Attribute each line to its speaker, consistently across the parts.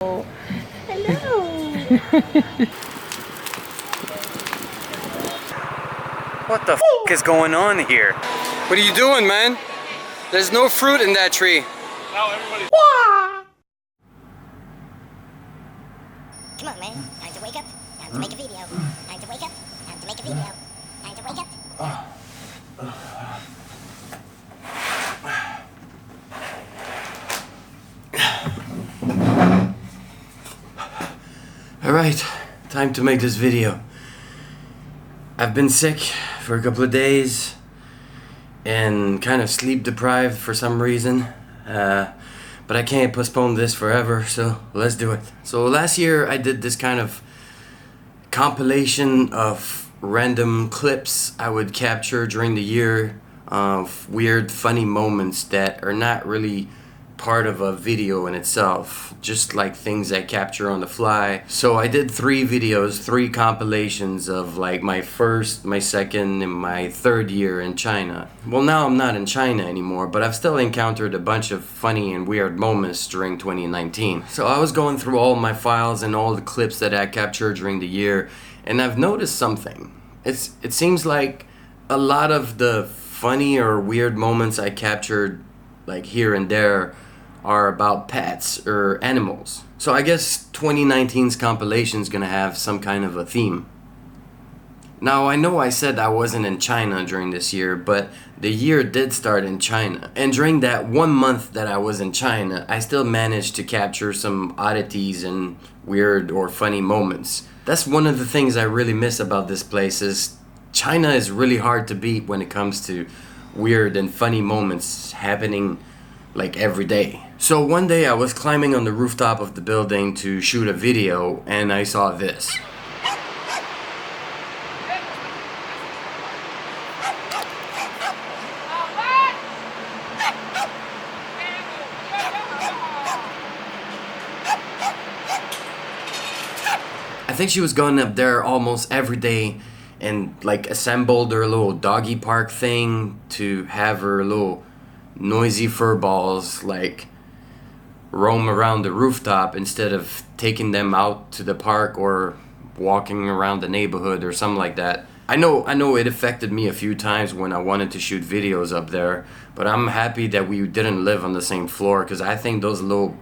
Speaker 1: Hello.
Speaker 2: What the f is going on here?
Speaker 3: What are you doing, man? There's no fruit in that tree.
Speaker 4: Now everybody's...
Speaker 5: Come on, man. Time to wake up. Time to make a video. Time to wake up. Time to make a video. Time to wake up.
Speaker 2: Alright, time to make this video. I've been sick for a couple of days and kind of sleep deprived for some reason. But I can't postpone this forever, so let's do it. So last year I did this kind of compilation of random clips I would capture during the year of weird, funny moments that are not really part of a video in itself, just like things I capture on the fly. So I did 3 videos, 3 compilations of like my first, my second, and my third year in China. Well, now I'm not in China anymore, but I've still encountered a bunch of funny and weird moments during 2019. So I was going through all my files and all the clips that I captured during the year, and I've noticed something. It seems like a lot of the funny or weird moments I captured like here and there are about pets or animals. So I guess 2019's compilation is gonna have some kind of a theme. Now I know I said I wasn't in China during this year, but the year did start in China. And during that 1 month that I was in China, I still managed to capture some oddities and weird or funny moments. That's one of the things I really miss about this place is China is really hard to beat when it comes to weird and funny moments happening like every day. So one day I was climbing on the rooftop of the building to shoot a video and I saw this. I think she was going up there almost every day and like assembled her little doggy park thing to have her little noisy fur balls like roam around the rooftop instead of taking them out to the park or walking around the neighborhood or something like that. I know it affected me a few times when I wanted to shoot videos up there, but I'm happy that we didn't live on the same floor because I think those little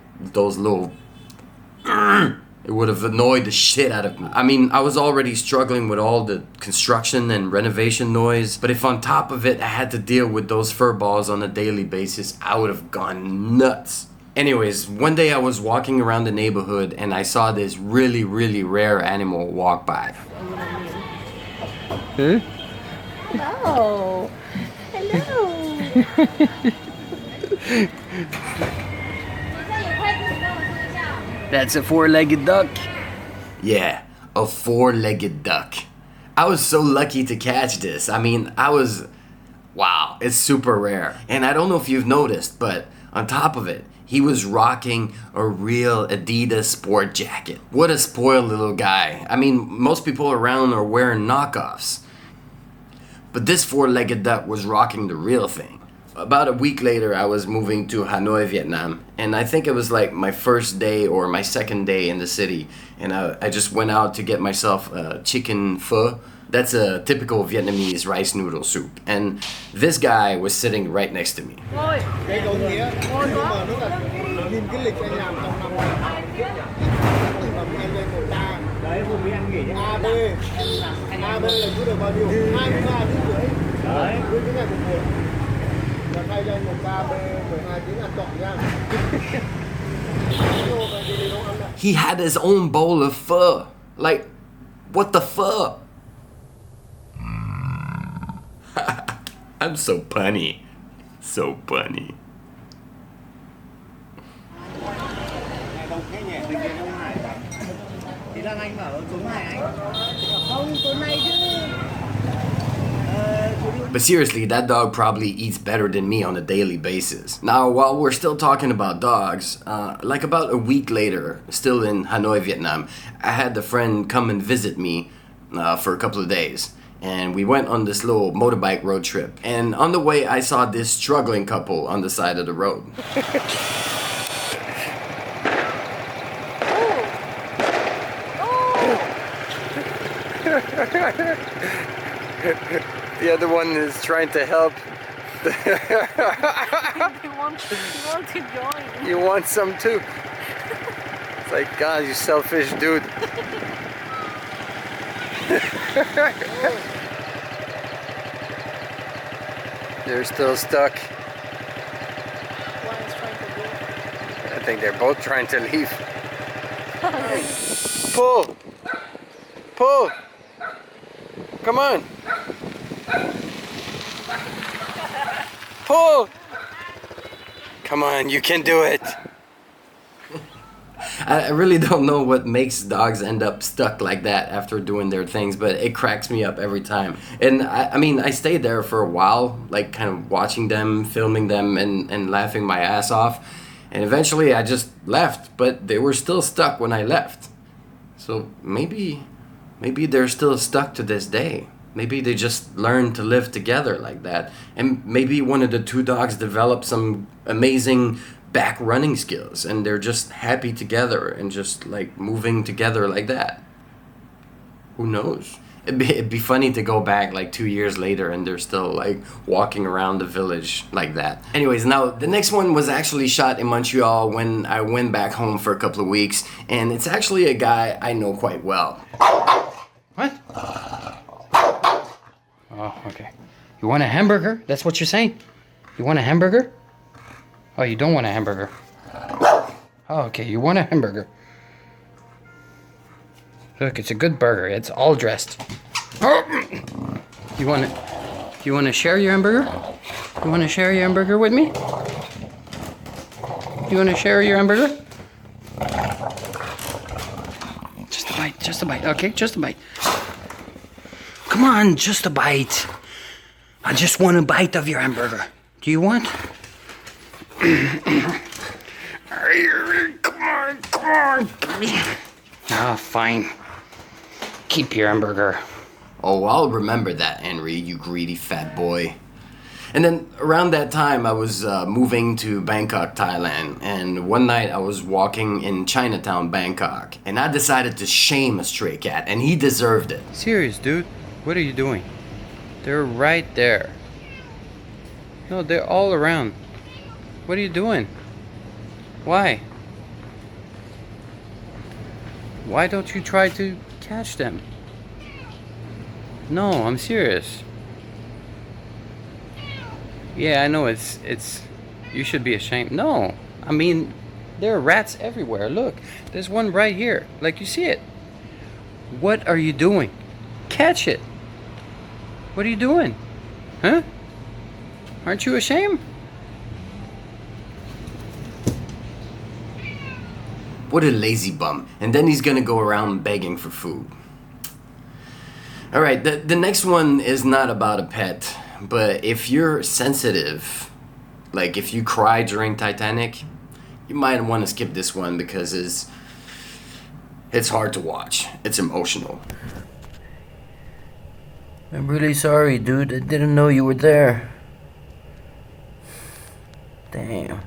Speaker 2: it would have annoyed the shit out of me. I mean, I was already struggling with all the construction and renovation noise, but if on top of it I had to deal with those fur balls on a daily basis, I would have gone nuts. Anyways, one day I was walking around the neighborhood and I saw this really, really rare animal walk by.
Speaker 1: Hello. Hello.
Speaker 2: That's a 4-legged duck? Yeah, a 4-legged duck. I was so lucky to catch this. I mean, wow, it's super rare. And I don't know if you've noticed, but on top of it, he was rocking a real Adidas sport jacket. What a spoiled little guy. I mean, most people around are wearing knockoffs. But this 4-legged duck was rocking the real thing. About a week later, I was moving to Hanoi, Vietnam, and I think it was like my first day or my second day in the city, and I just went out to get myself chicken pho. That's a typical Vietnamese rice noodle soup, and this guy was sitting right next to me. He had his own bowl of pho. Like, what the fuck? I'm so punny. So punny. But seriously, that dog probably eats better than me on a daily basis. Now, while we're still talking about dogs, like about a week later, still in Hanoi, Vietnam, I had a friend come and visit me for a couple of days. And we went on this little motorbike road trip. And on the way, I saw this struggling couple on the side of the road. The other one is trying to help.
Speaker 1: He wants to join.
Speaker 2: You want some too? It's like, God, you selfish dude. They're still stuck.
Speaker 1: One is trying to leave.
Speaker 2: I think they're both trying to leave. Pull! Pull! Come on! Pull! Come on, you can do it! I really don't know what makes dogs end up stuck like that after doing their things, but it cracks me up every time. And I mean, I stayed there for a while, like kind of watching them, filming them, and laughing my ass off. And eventually I just left, but they were still stuck when I left. So maybe they're still stuck to this day. Maybe they just learned to live together like that. And maybe one of the two dogs developed some amazing back running skills and they're just happy together and just like moving together like that. Who knows? It'd be funny to go back like 2 years later and they're still like walking around the village like that. Anyways, now the next one was actually shot in Montreal when I went back home for a couple of weeks, and it's actually a guy I know quite well.
Speaker 3: What? Oh, okay. You want a hamburger? That's what you're saying? You want a hamburger? Oh, you don't want a hamburger. Oh, okay, you want a hamburger. Look, it's a good burger. It's all dressed. You want to share your hamburger? You want to share your hamburger with me? You want to share your hamburger? Just a bite, just a bite. Okay, just a bite. Come on, just a bite. I just want a bite of your hamburger. Do you want? Come on, come on. Ah, fine. Keep your hamburger. Oh, I'll remember that, Henry, you greedy fat boy. And then around that time, I was moving to Bangkok, Thailand. And one night I was walking in Chinatown, Bangkok. And I decided to shame a stray cat, and he deserved it. Serious, dude? What are you doing? They're right there. No, they're all around. What are you doing? Why? Why don't you try to catch them? No, I'm serious. Yeah, I know it's you should be ashamed. No, I mean, there are rats everywhere. Look, there's one right here. Like, you see it. What are you doing? Catch it. What are you doing? Huh? Aren't you ashamed? What a lazy bum. And then he's gonna go around begging for food. Alright, the next one is not about a pet, but if you're sensitive, like if you cry during Titanic, you might want to skip this one because it's hard to watch. It's emotional. I'm really sorry, dude. I didn't know you were there. Damn.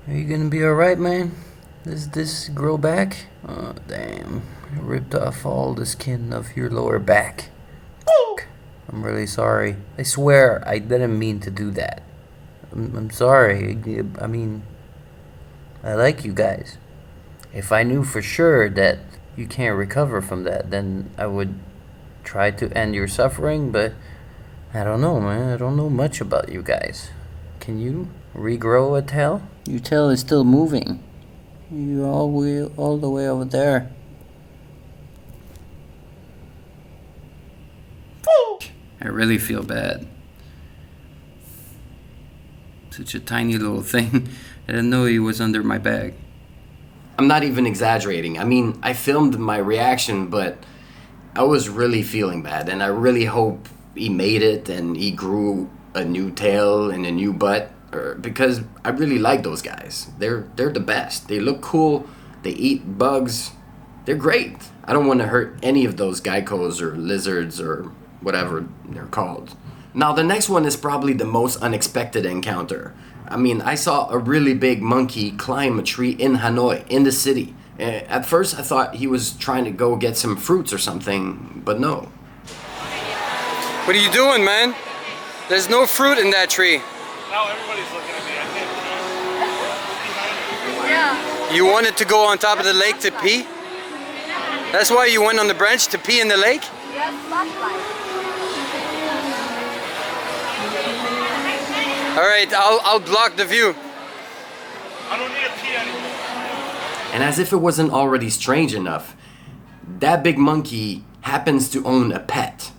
Speaker 3: Are you gonna be alright, man? Does this grow back? Oh, damn. I ripped off all the skin of your lower back. I'm really sorry. I swear I didn't mean to do that. I'm sorry. I mean, I like you guys. If I knew for sure that you can't recover from that, then I would try to end your suffering, but I don't know, man. I don't know much about you guys. Can you regrow a tail? Your tail is still moving. You're all the way over there. I really feel bad. Such a tiny little thing. I didn't know he was under my bag. I'm not even exaggerating. I mean, I filmed my reaction, but I was really feeling bad, and I really hope he made it and he grew a new tail and a new butt, because I really like those guys. They're the best. They look cool. They eat bugs. They're great. I don't want to hurt any of those geckos or lizards or whatever they're called. Now, the next one is probably the most unexpected encounter. I mean, I saw a really big monkey climb a tree in Hanoi, in the city,
Speaker 2: At first I thought he was trying to go get some fruits or something, but no. What are you doing, man? There's no fruit in that tree.
Speaker 4: Now everybody's looking at me. I can't pee.
Speaker 1: Yeah.
Speaker 2: You wanted to go on top of the lake to pee? That's why you went on the branch to pee in the lake?
Speaker 1: Yes, flashlight.
Speaker 2: Alright, I'll block the view.
Speaker 4: I don't need to pee anymore.
Speaker 2: And as if it wasn't already strange enough, that big monkey happens to own a pet.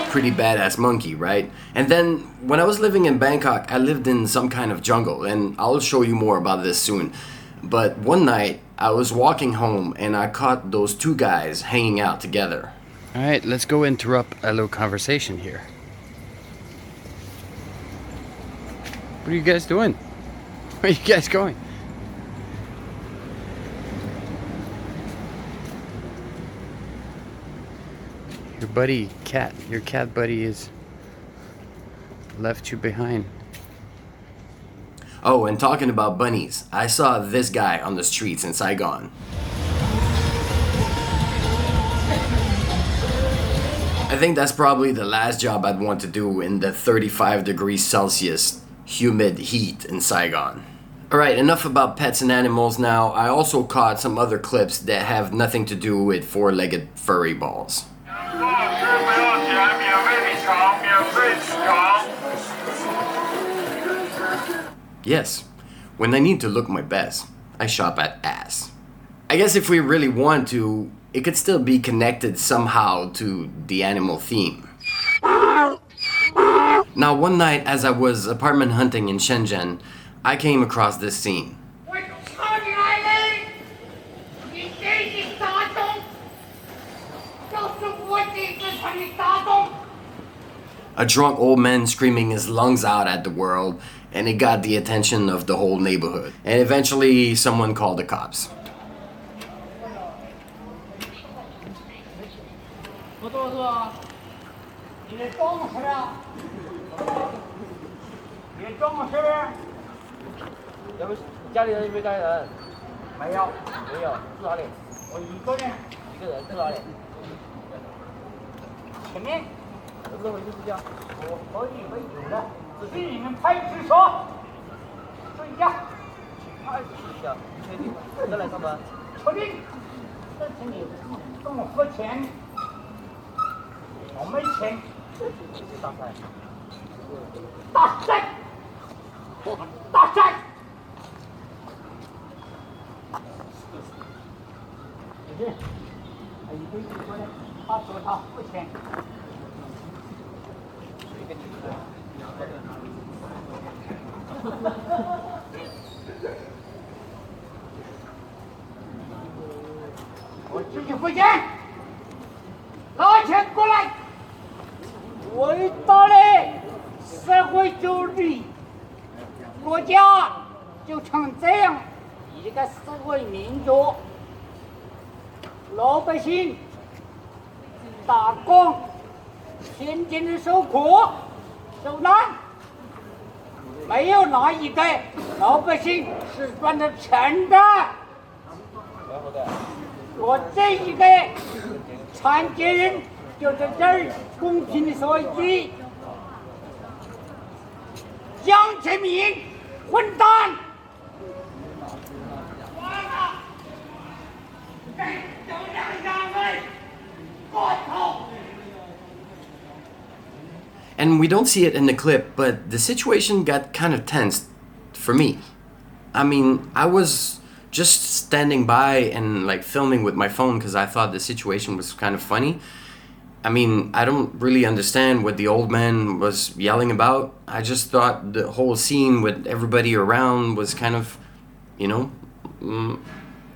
Speaker 2: Pretty badass monkey, right? And then when I was living in Bangkok, I lived in some kind of jungle, and I'll show you more about this soon. But one night I was walking home and I caught those two guys hanging out together. All right, let's go interrupt a little conversation here. What are you guys doing? Where are you guys going? Your buddy, your cat buddy is left you behind. Oh, and talking about bunnies, I saw this guy on the streets in Saigon. I think that's probably the last job I'd want to do in the 35 degrees Celsius humid heat in Saigon. Alright, enough about pets and animals now. I also caught some other clips that have nothing to do with four-legged furry balls. Yes, when I need to look my best, I shop at ass. I guess if we really want to, it could still be connected somehow to the animal theme. Now, one night as I was apartment hunting in Shenzhen, I came across this scene. A drunk old man screaming his lungs out at the world, and it got the attention of the whole neighborhood. And eventually, someone called the cops. And we don't see it in the clip, but the situation got kind of tense for me. I mean, I was just standing by and like filming with my phone because I thought the situation was kind of funny. I mean, I don't really understand what the old man was yelling about. I just thought the whole scene with everybody around was kind of, you know,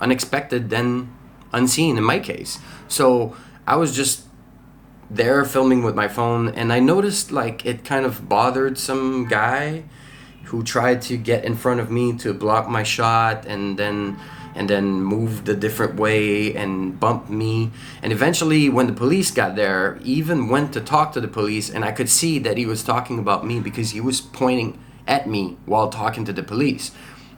Speaker 2: unexpected and unseen in my case. So I was just there filming with my phone, and I noticed like it kind of bothered some guy who tried to get in front of me to block my shot, and then and then moved a different way and bumped me. And eventually, when the police got there, he even went to talk to the police, and I could see that he was talking about me because he was pointing at me while talking to the police.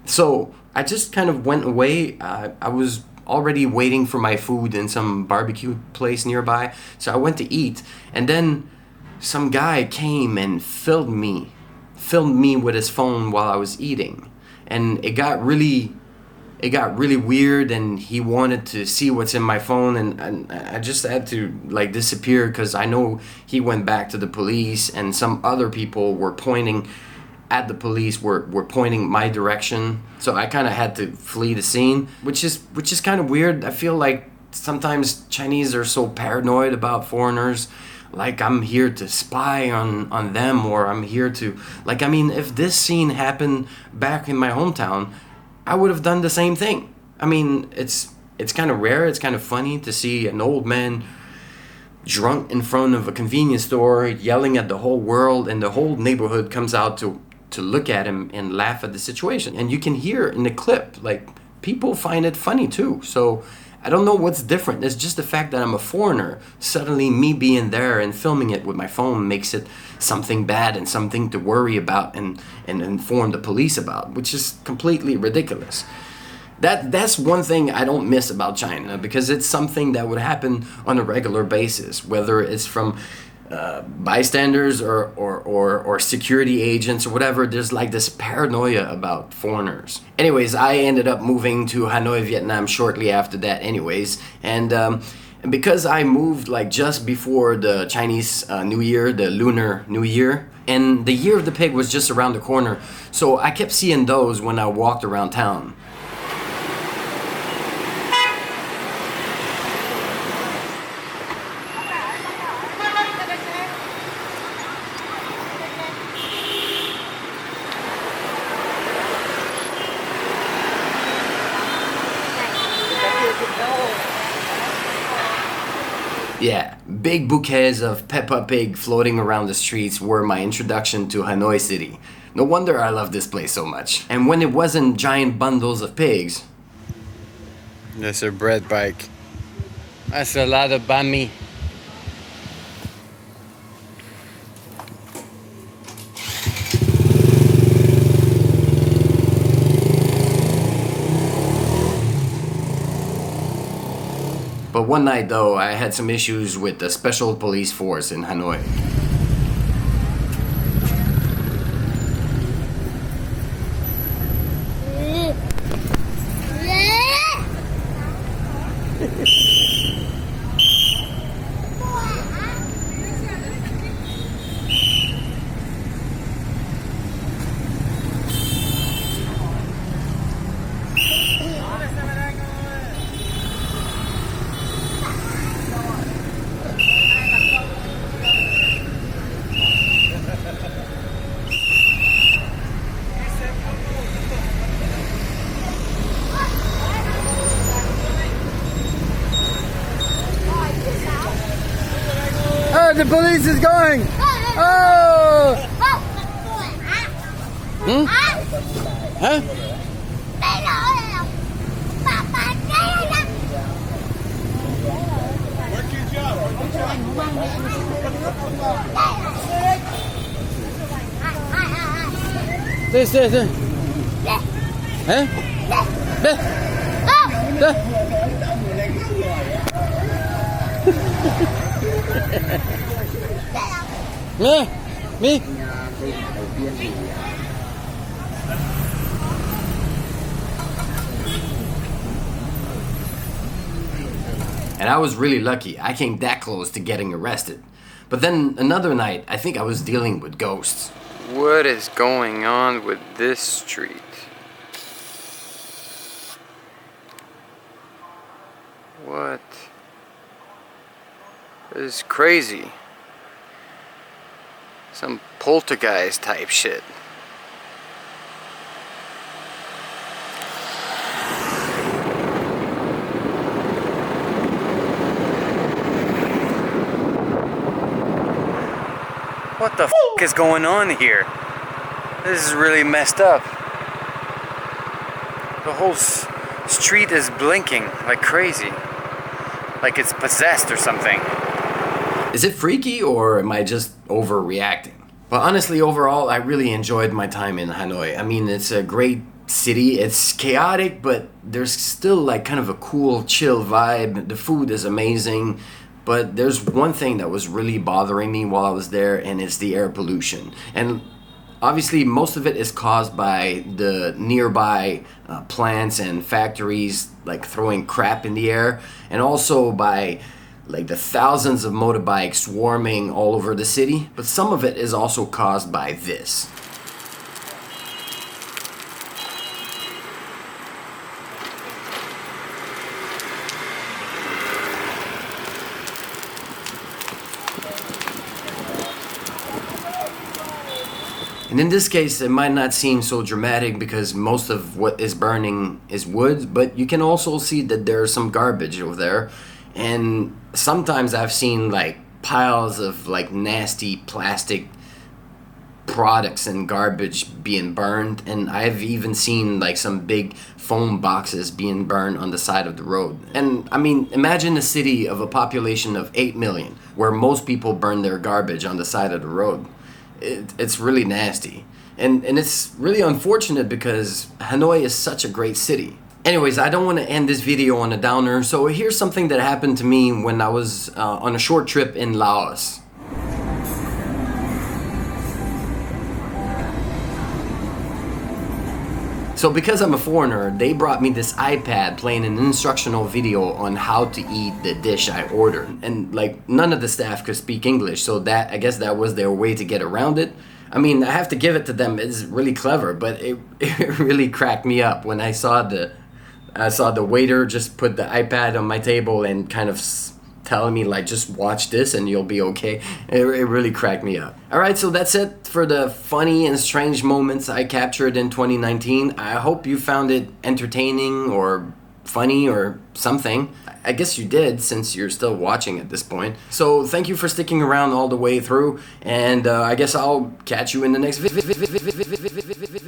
Speaker 2: So I just kind of went away. I was already waiting for my food in some barbecue place nearby, so I went to eat, and then some guy came and filmed me with his phone while I was eating, and it got really weird, and he wanted to see what's in my phone, and I just had to like disappear because I know he went back to the police, and some other people were pointing at the police, were pointing my direction, so I kind of had to flee the scene, which is kind of weird. I feel like sometimes Chinese are so paranoid about foreigners, like I'm here to spy on them, or I'm here to, like, I mean, if this scene happened back in my hometown, I would have done the same thing. I mean, it's kind of rare, it's kind of funny to see an old man drunk in front of a convenience store yelling at the whole world, and the whole neighborhood comes out to look at him and laugh at the situation. And you can hear in the clip, like, people find it funny too. So I don't know what's different. It's just the fact that I'm a foreigner. Suddenly me being there and filming it with my phone makes it something bad and something to worry about and inform the police about, which is completely ridiculous. That's one thing I don't miss about China, because it's something that would happen on a regular basis, whether it's from bystanders or security agents or whatever. There's like this paranoia about foreigners. Anyways, I ended up moving to Hanoi, Vietnam shortly after that anyways, and because I moved like just before the Chinese New Year, the Lunar New Year, and the Year of the Pig was just around the corner, so I kept seeing those when I walked around town. Yeah, big bouquets of Peppa Pig floating around the streets were my introduction to Hanoi City. No wonder I love this place so much. And when it wasn't giant bundles of pigs... That's a bread bike. That's a lot of banh mi. But one night though, I had some issues with the special police force in Hanoi. Oh, the police is going! Oh! Hmm? Huh? This. Huh? Me? And I was really lucky. I came that close to getting arrested. But then another night, I think I was dealing with ghosts. What is going on with this street? What? This is crazy. Some poltergeist type shit. What the f*** is going on here? This is really messed up. The whole
Speaker 3: street is blinking like crazy. Like it's possessed or something.
Speaker 2: Is it freaky or am I just overreacting? But honestly, overall, I really enjoyed my time in Hanoi. I mean, it's a great city. It's chaotic, but there's still like kind of a cool, chill vibe. The food is amazing. But there's one thing that was really bothering me while I was there, and it's the air pollution. And obviously, most of it is caused by the nearby plants and factories like throwing crap in the air, and also by like the thousands of motorbikes swarming all over the city. But some of it is also caused by this. And in this case, it might not seem so dramatic because most of what is burning is wood, but you can also see that there's some garbage over there. And sometimes I've seen like piles of like nasty plastic products and garbage being burned, and I've even seen like some big foam boxes being burned on the side of the road. And I mean, imagine a city of a population of 8 million where most people burn their garbage on the side of the road. It's really nasty. And it's really unfortunate because Hanoi is such a great city. Anyways, I don't want to end this video on a downer, so here's something that happened to me when I was on a short trip in Laos. So because I'm a foreigner, they brought me this iPad playing an instructional video on how to eat the dish I ordered. And like none of the staff could speak English, so that I guess that was their way to get around it. I mean, I have to give it to them, it's really clever, but it really cracked me up when I saw the waiter just put the iPad on my table and kind of telling me like, just watch this and you'll be okay. It really cracked me up. Alright, so that's it for the funny and strange moments I captured in 2019. I hope you found it entertaining or funny or something. I guess you did since you're still watching at this point. So thank you for sticking around all the way through, and I guess I'll catch you in the next video.